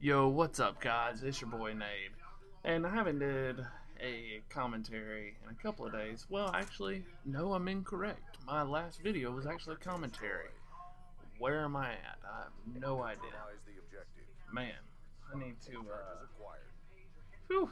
Yo, what's up, guys? It's your boy Nate, and I haven't did a commentary in a couple of days. Well, actually, no, I'm incorrect. My last video was actually commentary. Where am I at? I have no idea. Man, I need to. Whew,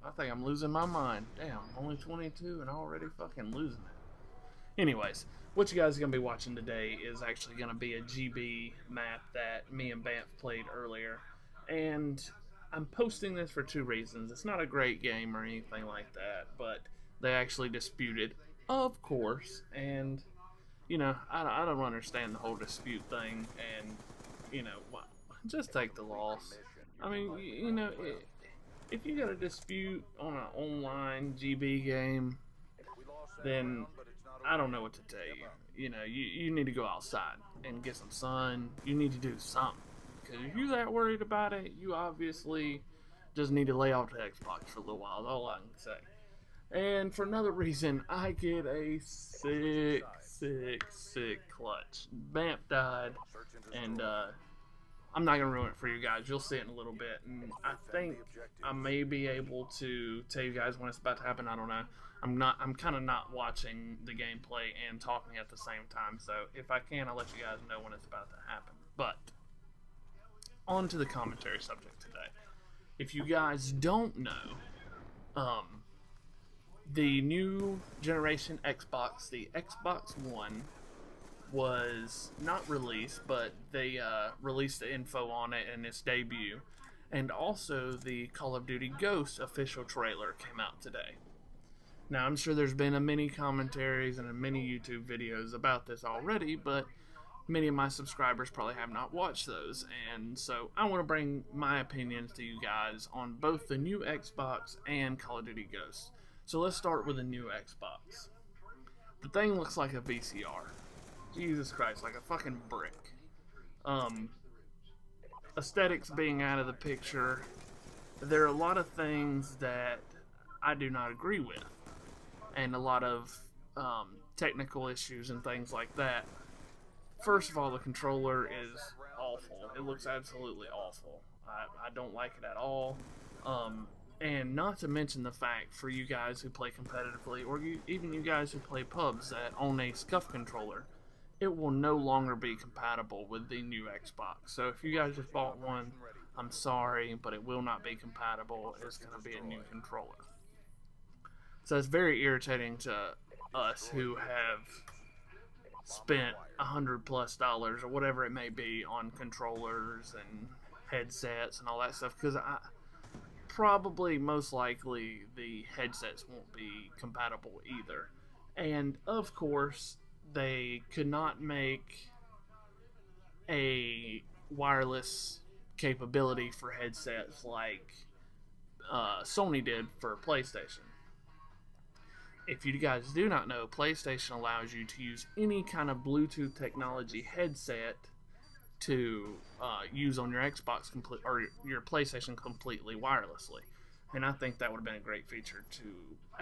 I think I'm losing my mind. Damn, I'm only 22 and already fucking losing it. Anyways, what you guys are gonna be watching today is actually gonna be a GB map that me and Banff played earlier. And I'm posting this for two reasons. It's not a great game or anything like that, but they actually disputed, of course. And, I don't understand the whole dispute thing. And, well, just take the loss. I mean, if you got a dispute on an online GB game, then I don't know what to tell you. You need to go outside and get some sun. You need to do something. Because if you're that worried about it, you obviously just need to lay off the Xbox for a little while. That's all I can say. And for another reason, I get a sick clutch. Bamp died, and I'm not going to ruin it for you guys. You'll see it in a little bit. And I think I may be able to tell you guys when it's about to happen. I don't know. I'm kind of not watching the gameplay and talking at the same time. So if I can, I'll let you guys know when it's about to happen. But on to the commentary subject today. If you guys don't know, the new generation Xbox, the Xbox One, was not released, but they released the info on it and its debut. And also the Call of Duty Ghosts official trailer came out today. Now, I'm sure there's been a many commentaries and a many YouTube videos about this already, but many of my subscribers probably have not watched those, and so I want to bring my opinions to you guys on both the new Xbox and Call of Duty Ghosts. So let's start with the new Xbox. The thing looks like a VCR. Jesus Christ, like a fucking brick. Aesthetics being out of the picture, there are a lot of things that I do not agree with, and a lot of technical issues and things like that. First of all, the controller is awful. It looks absolutely awful. I don't like it at all. And not to mention the fact, for you guys who play competitively, or even you guys who play pubs that own a SCUF controller, it will no longer be compatible with the new Xbox. So if you guys just bought one, I'm sorry, but it will not be compatible. It's going to be a new controller. So it's very irritating to us who have spent $100+ or whatever it may be on controllers and headsets and all that stuff, because probably most likely the headsets won't be compatible either. And of course, they could not make a wireless capability for headsets like Sony did for PlayStation. If you guys do not know, PlayStation allows you to use any kind of Bluetooth technology headset to use on your Xbox or your PlayStation completely wirelessly. And I think that would have been a great feature to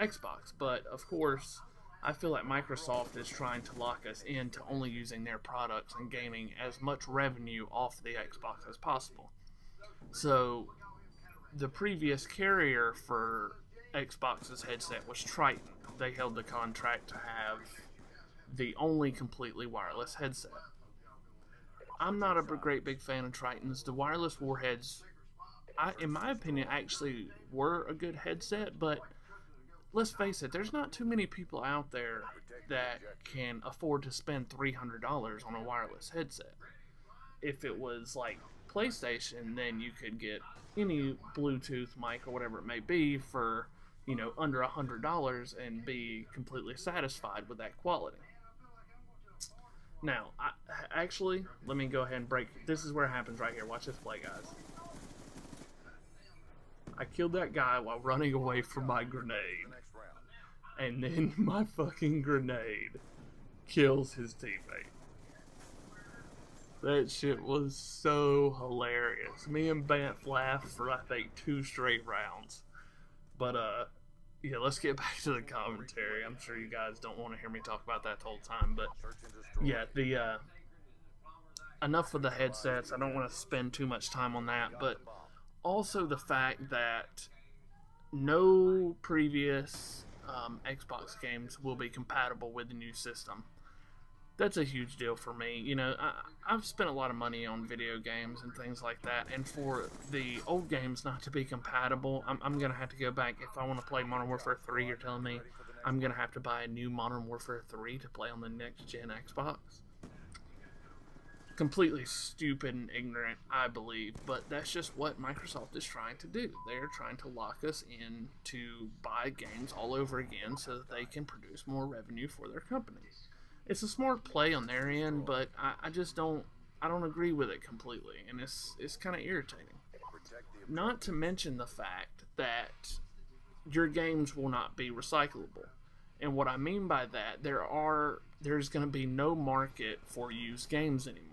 Xbox. But of course, I feel like Microsoft is trying to lock us into only using their products and gaining as much revenue off the Xbox as possible. So the previous carrier for Xbox's headset was Triton. They held the contract to have the only completely wireless headset. I'm not a great big fan of Tritons. The wireless warheads, in my opinion, actually were a good headset, but let's face it, there's not too many people out there that can afford to spend $300 on a wireless headset. If it was like PlayStation, then you could get any Bluetooth mic or whatever it may be for under $100 and be completely satisfied with that quality. Now, actually, let me go ahead and break. This is where it happens right here. Watch this play, guys. I killed that guy while running away from my grenade. And then my fucking grenade kills his teammate. That shit was so hilarious. Me and Banff laughed for, I think, 2 straight rounds. But, yeah, let's get back to the commentary. I'm sure you guys don't want to hear me talk about that the whole time, but yeah, enough with the headsets. I don't want to spend too much time on that, but also the fact that no previous Xbox games will be compatible with the new system. That's a huge deal for me. You know, I've spent a lot of money on video games and things like that, and for the old games not to be compatible, I'm going to have to go back. If I want to play Modern Warfare 3, you're telling me I'm going to have to buy a new Modern Warfare 3 to play on the next-gen Xbox? Completely stupid and ignorant, I believe, but that's just what Microsoft is trying to do. They're trying to lock us in to buy games all over again so that they can produce more revenue for their company. It's a smart play on their end, but I just don't agree with it completely, and it's kind of irritating. Not to mention the fact that your games will not be recyclable. And what I mean by that, there's going to be no market for used games anymore.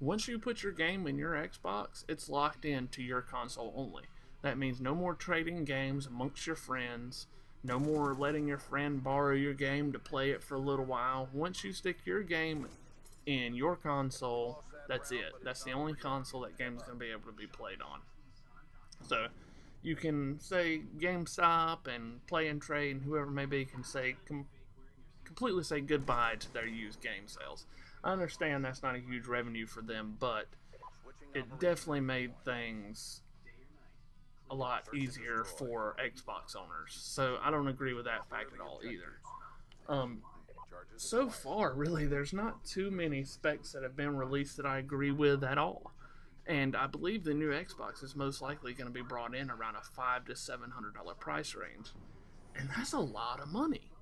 Once you put your game in your Xbox, it's locked into your console only. That means no more trading games amongst your friends, no more letting your friend borrow your game to play it for a little while. Once you stick your game in your console, that's it. That's the only console that game is going to be able to be played on. So you can say GameStop and Play and Trade and whoever may be can say completely say goodbye to their used game sales. I understand that's not a huge revenue for them, but it definitely made things a lot easier for Xbox owners. So I don't agree with that fact at all either. So far, really, there's not too many specs that have been released that I agree with at all. And I believe the new Xbox is most likely going to be brought in around a $500 to $700 price range. And that's a lot of money.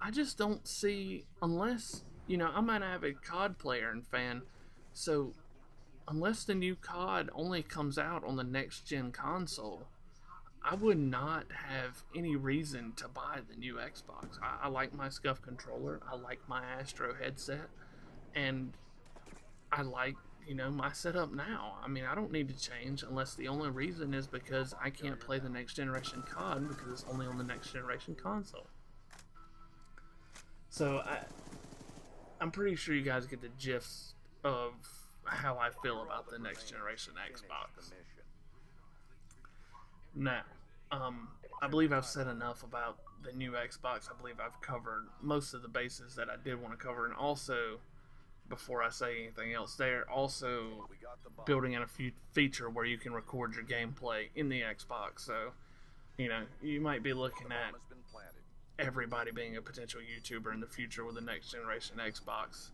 I just don't see, unless, you know, I'm an avid COD player and fan, so unless the new COD only comes out on the next gen console, I would not have any reason to buy the new Xbox. I like my SCUF controller, I like my Astro headset, and I like, you know, my setup now. I mean, I don't need to change unless the only reason is because I can't play the next generation COD because it's only on the next generation console. So I'm pretty sure you guys get the gist of how I feel about the next generation Xbox. Now, I believe I've said enough about the new Xbox. I believe I've covered most of the bases that I did want to cover, and also, before I say anything else, they're also building in a feature where you can record your gameplay in the Xbox. So, you know, you might be looking at everybody being a potential YouTuber in the future with the next generation Xbox.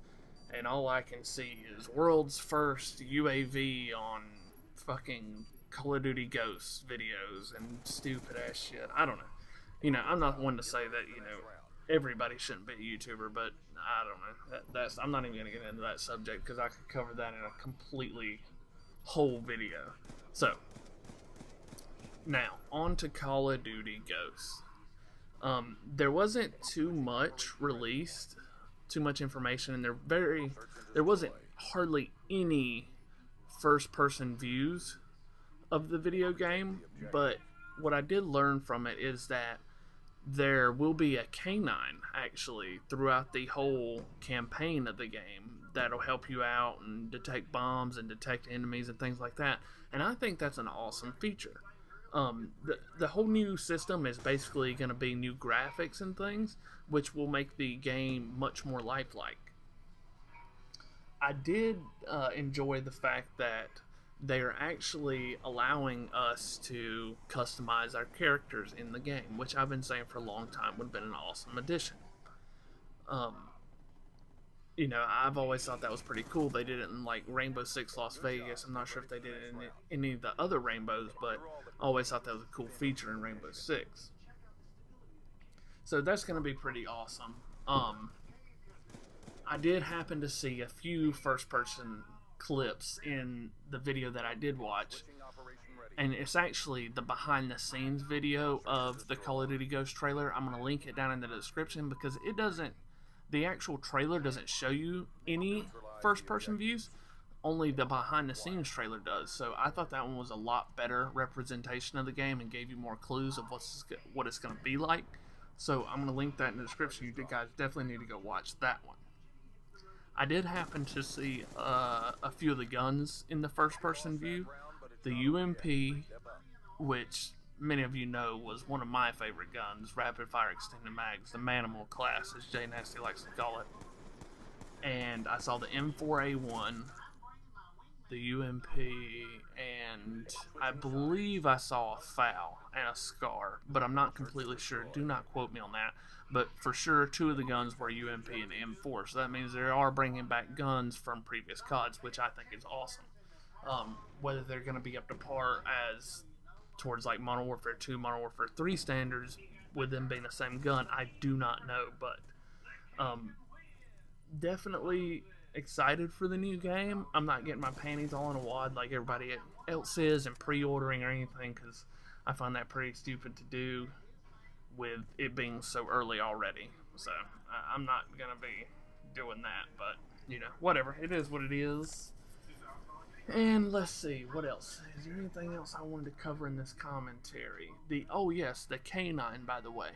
And all I can see is world's first UAV on fucking Call of Duty Ghosts videos and stupid ass shit. I don't know. You know, I'm not one to say that, you know, everybody shouldn't be a YouTuber, but I don't know. I'm not even going to get into that subject because I could cover that in a completely whole video. So, now, on to Call of Duty Ghosts. There wasn't too much released, too much information, and there wasn't hardly any first-person views of the video game, but what I did learn from it is that there will be a canine, actually, throughout the whole campaign of the game that'll help you out and detect bombs and detect enemies and things like that, and I think that's an awesome feature. The whole new system is basically going to be new graphics and things, which will make the game much more lifelike. I did enjoy the fact that they're actually allowing us to customize our characters in the game, which I've been saying for a long time would have been an awesome addition. You know, I've always thought that was pretty cool. They did it in, like, Rainbow Six Las Vegas. I'm not sure if they did it in any of the other Rainbows, but I always thought that was a cool feature in Rainbow Six. So that's going to be pretty awesome. I did happen to see a few first-person clips in the video that I did watch, and it's actually the behind-the-scenes video of the Call of Duty Ghost trailer. I'm going to link it down in the description because it doesn't, the actual trailer doesn't show you any first-person views, only the behind-the-scenes trailer does. So I thought that one was a lot better representation of the game and gave you more clues of what it's going to be like. So I'm going to link that in the description. You guys definitely need to go watch that one. I did happen to see a few of the guns in the first-person view. The UMP, which many of you know was one of my favorite guns, rapid fire extended mags, the Manimal class, as Jay Nasty likes to call it. And I saw the M4A1, the UMP, and I believe I saw a FAL and a SCAR, but I'm not completely sure. Do not quote me on that. But for sure, 2 of the guns were UMP and M4, so that means they are bringing back guns from previous CODs, which I think is awesome. Whether they're going to be up to par as towards like Modern Warfare 2, Modern Warfare 3 standards, with them being the same gun, I do not know, but definitely excited for the new game. I'm not getting my panties all in a wad like everybody else is and pre-ordering or anything, because I find that pretty stupid to do with it being so early already. So I'm not gonna be doing that, but you know, whatever, it is what it is. And let's see, what else? Is there anything else I wanted to cover in this commentary? Oh yes, the K9, by the way.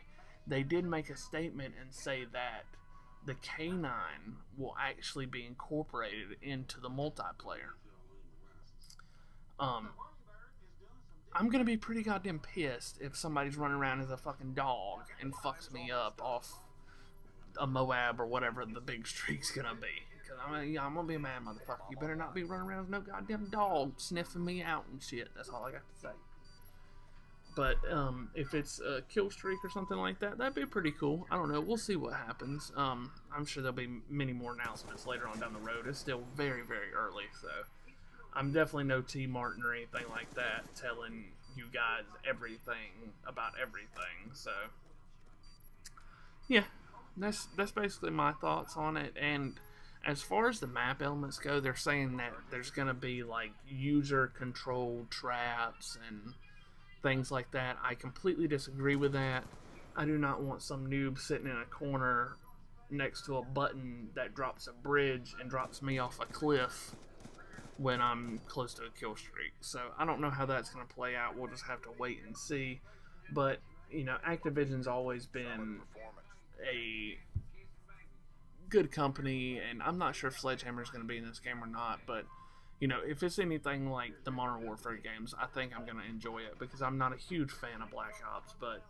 They did make a statement and say that the K9 will actually be incorporated into the multiplayer. I'm gonna be pretty goddamn pissed if somebody's running around as a fucking dog and fucks me up off a Moab or whatever the big streak's gonna be. Cause I'm gonna be a mad motherfucker. You better not be running around as no goddamn dog sniffing me out and shit. That's all I got to say. But if it's a kill streak or something like that, that'd be pretty cool. I don't know. We'll see what happens. I'm sure there'll be many more announcements later on down the road. It's still very, very early, so I'm definitely no T. Martin or anything like that telling you guys everything about everything. So yeah, that's basically my thoughts on it. And as far as the map elements go, they're saying that there's gonna be like user-controlled traps and things like that. I completely disagree with that. I do not want some noob sitting in a corner next to a button that drops a bridge and drops me off a cliff when I'm close to a kill streak. So I don't know how that's going to play out. We'll just have to wait and see. But, you know, Activision's always been a good company, and I'm not sure if Sledgehammer's going to be in this game or not, but you know, if it's anything like the Modern Warfare games, I think I'm going to enjoy it, because I'm not a huge fan of Black Ops, but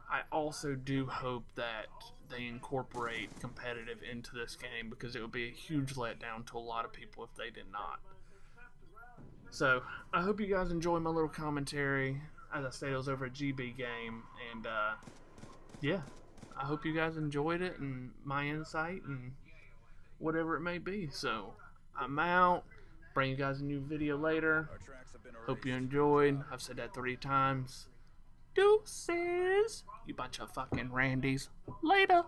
I also do hope that they incorporate competitive into this game, because it would be a huge letdown to a lot of people if they did not. So, I hope you guys enjoy my little commentary. As I said, it was over a GB game, and yeah, I hope you guys enjoyed it and my insight and whatever it may be. So, I'm out. Bring you guys a new video later. Hope you enjoyed. I've said that 3 times. Deuces, you bunch of fucking Randys. Later.